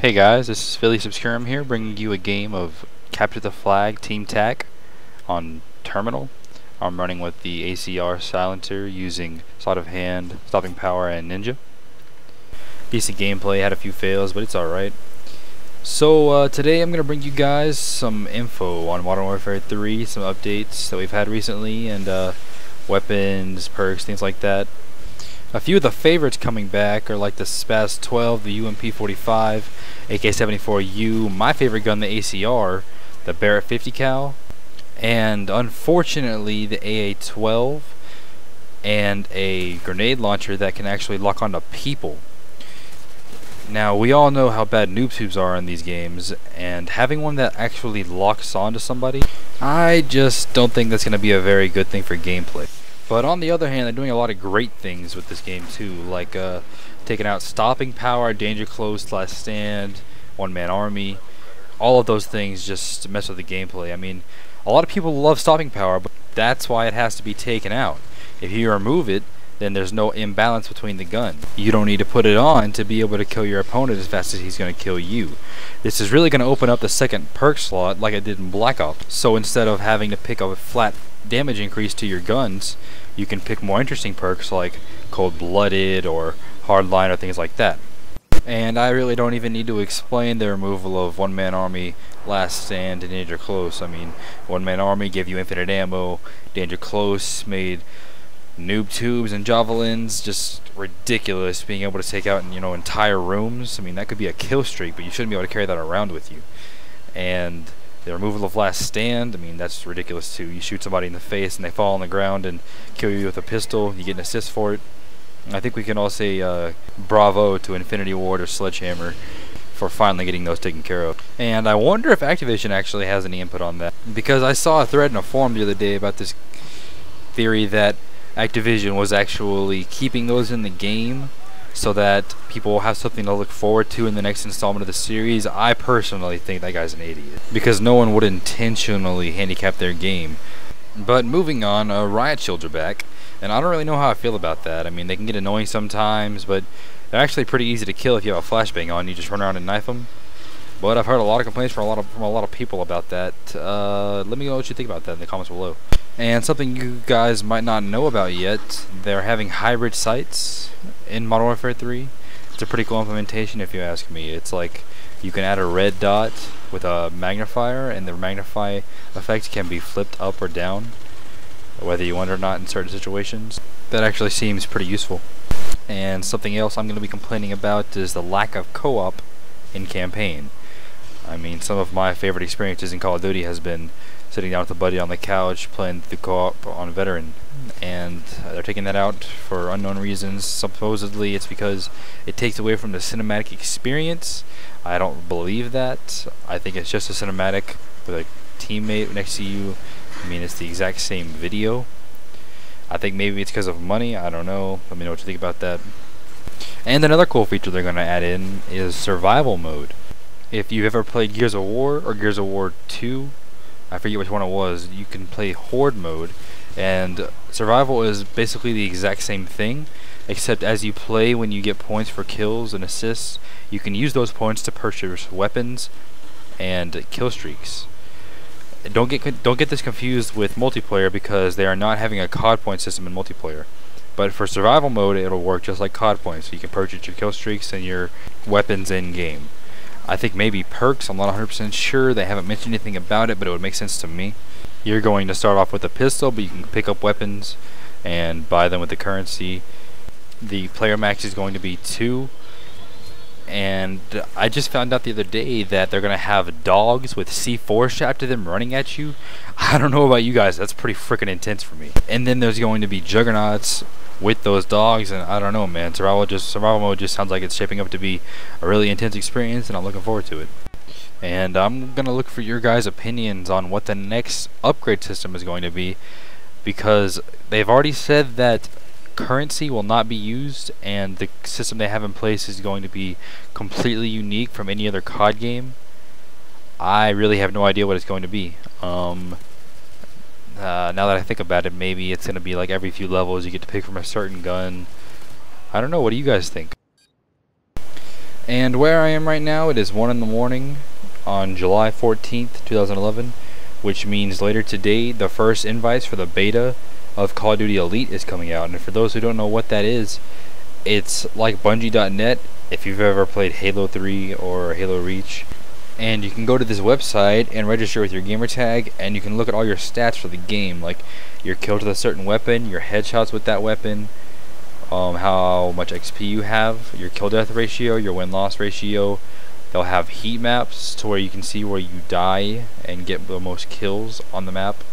Hey guys, this is Philly Subscurum here, bringing you a game of Capture the Flag Team TAC on Terminal. I'm running with the ACR silencer using sleight of hand, stopping power, and ninja. Decent gameplay, had a few fails, but it's alright. So today I'm going to bring you guys some info on Modern Warfare 3, some updates that we've had recently, and weapons, perks, things like that. A few of the favorites coming back are like the Spaz 12, the UMP45, AK-74U, my favorite gun, the ACR, the Barrett 50 cal, and unfortunately the AA-12, and a grenade launcher that can actually lock onto people. Now, we all know how bad noob tubes are in these games, and having one that actually locks onto somebody, I just don't think that's going to be a very good thing for gameplay. But on the other hand, they're doing a lot of great things with this game too, like taking out stopping power, danger close, last stand, one-man army. All of those things just mess with the gameplay. I mean, a lot of people love stopping power, but that's why it has to be taken out. If you remove it, then there's no imbalance between the gun. You don't need to put it on to be able to kill your opponent as fast as he's going to kill you. This is really going to open up the second perk slot like it did in Black Ops. So instead of having to pick a flat damage increase to your guns, you can pick more interesting perks like Cold-Blooded or Hardline or things like that. And I really don't even need to explain the removal of one-man army, last stand, and danger close. I mean, one-man army gave you infinite ammo, danger close made noob tubes and javelins just ridiculous, being able to take out entire rooms. I mean, that could be a kill streak, but you shouldn't be able to carry that around with you. And the removal of last stand, I mean, that's ridiculous too. You shoot somebody in the face and they fall on the ground and kill you with a pistol, you get an assist for it. I think we can all say bravo to Infinity Ward or Sledgehammer for finally getting those taken care of. And I wonder if Activision actually has any input on that, because I saw a thread in a forum the other day about this theory that Activision was actually keeping those in the game so that people will have something to look forward to in the next installment of the series. I personally think that guy's an idiot, because no one would intentionally handicap their game. But moving on, Riot Shields are back, and I don't really know how I feel about that. I mean, they can get annoying sometimes, but they're actually pretty easy to kill if you have a flashbang on. You just run around and knife them. But I've heard a lot of complaints from a lot of people about that. Let me know what you think about that in the comments below. And something you guys might not know about yet, they're having hybrid sights in Modern Warfare 3. It's a pretty cool implementation if you ask me. It's like you can add a red dot with a magnifier, and the magnify effect can be flipped up or down, whether you want it or not in certain situations. That actually seems pretty useful. And something else I'm going to be complaining about is the lack of co-op in campaign. I mean, some of my favorite experiences in Call of Duty has been sitting down with a buddy on the couch playing the co-op on Veteran, and they're taking that out for unknown reasons. Supposedly it's because it takes away from the cinematic experience. I don't believe that. I think it's just a cinematic with a teammate next to you. I mean, it's the exact same video. I think maybe it's because of money. I don't know. Let me know what you think about that. And another cool feature they're going to add in is survival mode. If you've ever played Gears of War or Gears of War 2, I forget which one it was, you can play Horde mode, and survival is basically the exact same thing, except as you play, when you get points for kills and assists, you can use those points to purchase weapons and kill streaks. Don't get this confused with multiplayer, because they are not having a COD point system in multiplayer. But for survival mode, it'll work just like COD points, so you can purchase your kill streaks and your weapons in game. I think maybe perks, I'm not 100% sure, they haven't mentioned anything about it, but it would make sense to me. You're going to start off with a pistol, but you can pick up weapons and buy them with the currency. The player max is going to be 2, and I just found out the other day that they're going to have dogs with C4 strapped to them running at you. I don't know about you guys, that's pretty freaking intense for me. And then there's going to be juggernauts with those dogs, and I don't know, man, survival mode just sounds like it's shaping up to be a really intense experience, and I'm looking forward to it. And I'm gonna look for your guys' opinions on what the next upgrade system is going to be, because they've already said that currency will not be used, and the system they have in place is going to be completely unique from any other COD game. I really have no idea what it's going to be. Now that I think about it, maybe it's going to be like every few levels you get to pick from a certain gun. I don't know, what do you guys think? And where I am right now, it is 1 in the morning on July 14th, 2011, which means later today the first invites for the beta of Call of Duty Elite is coming out. And for those who don't know what that is, it's like Bungie.net if you've ever played Halo 3 or Halo Reach. And you can go to this website and register with your gamer tag, and you can look at all your stats for the game, like your kills with a certain weapon, your headshots with that weapon, how much XP you have, your kill death ratio, your win loss ratio. They'll have heat maps to where you can see where you die and get the most kills on the map.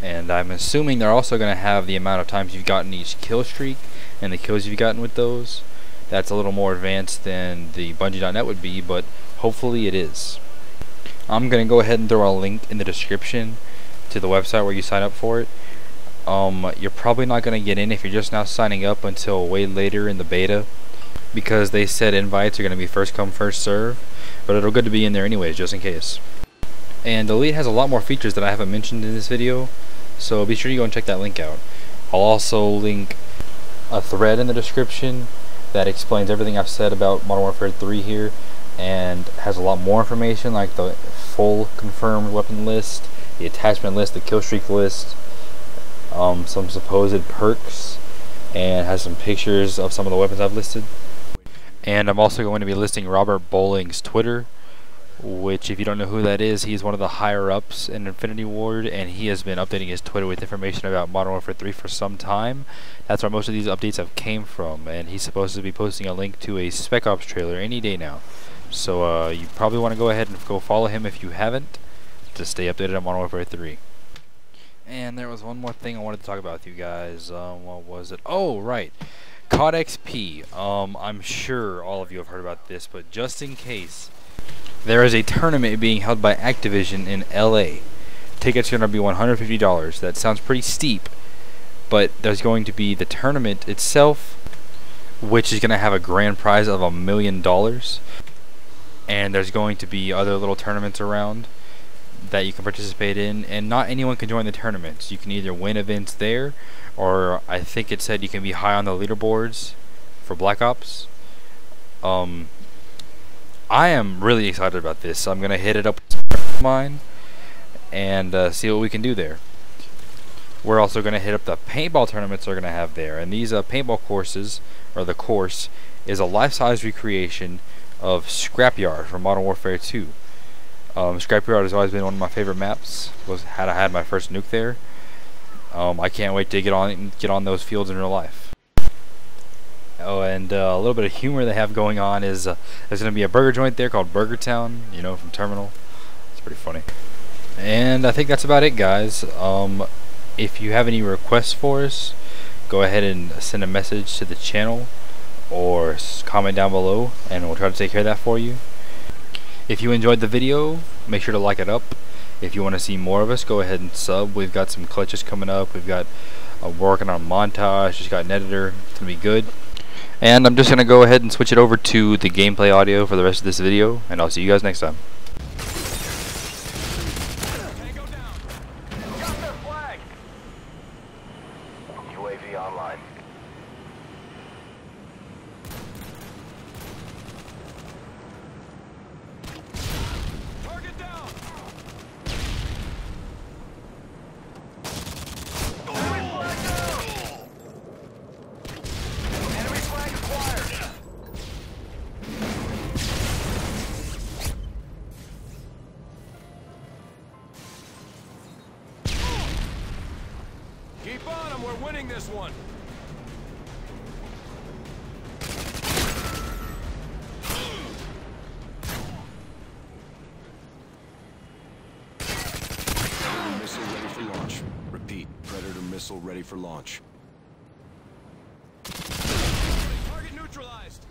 And I'm assuming they're also going to have the amount of times you've gotten each kill streak and the kills you've gotten with those. That's a little more advanced than the Bungie.net would be, but hopefully it is. I'm going to go ahead and throw a link in the description to the website where you sign up for it. You're probably not going to get in if you're just now signing up until way later in the beta, because they said invites are going to be first come first serve, but it'll good to be in there anyways, just in case. And Elite has a lot more features that I haven't mentioned in this video, so be sure you go and check that link out. I'll also link a thread in the description that explains everything I've said about Modern Warfare 3 here, and has a lot more information like the full confirmed weapon list, the attachment list, the kill streak list, some supposed perks, and has some pictures of some of the weapons I've listed. And I'm also going to be listing Robert Bowling's Twitter, which, if you don't know who that is, he's one of the higher ups in Infinity Ward, and he has been updating his Twitter with information about Modern Warfare 3 for some time. That's where most of these updates have came from, and he's supposed to be posting a link to a Spec Ops trailer any day now. So you probably want to go ahead and go follow him if you haven't, to stay updated on Modern Warfare 3. And there was one more thing I wanted to talk about with you guys. What was it? Oh, right. COD XP. I'm sure all of you have heard about this, but just in case, there is a tournament being held by Activision in LA. Tickets are going to be $150. That sounds pretty steep, but there's going to be the tournament itself, which is going to have a grand prize of $1 million. And there's going to be other little tournaments around that you can participate in, and not anyone can join the tournaments. You can either win events there, or I think it said you can be high on the leaderboards for Black Ops. I am really excited about this, so I'm going to hit it up with mine and see what we can do there. We're also going to hit up the paintball tournaments they're going to have there, and these paintball courses, or the course, is a life-size recreation of Scrapyard from Modern Warfare 2. Scrapyard has always been one of my favorite maps. Had I had my first nuke there. I can't wait to get on those fields in real life. Oh, and a little bit of humor they have going on is there's going to be a burger joint there called Burger Town, you know, from Terminal. It's pretty funny. And I think that's about it, guys. If you have any requests for us, go ahead and send a message to the channel or comment down below, and we'll try to take care of that for you. If you enjoyed the video, make sure to like it up. If you want to see more of us, go ahead and sub. We've got some clutches coming up. We've got working on a montage. Just got an editor. It's going to be good. And I'm just going to go ahead and switch it over to the gameplay audio for the rest of this video, and I'll see you guys next time. Tango down. Got their flag. UAV online. Target down. Enemy flag down. Enemy flag acquired. Keep on them, we're winning this one. Predator missile ready for launch. Repeat, Predator missile ready for launch. Target neutralized.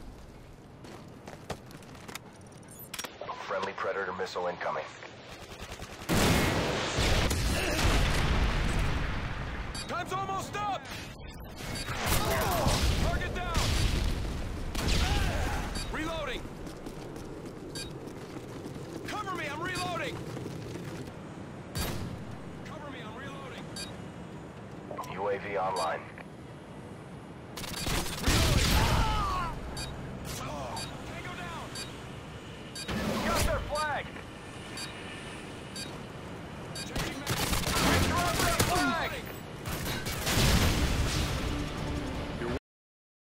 Friendly Predator missile incoming. Time's almost up! Target down! Reloading! Cover me, I'm reloading! Cover me, I'm reloading! UAV online.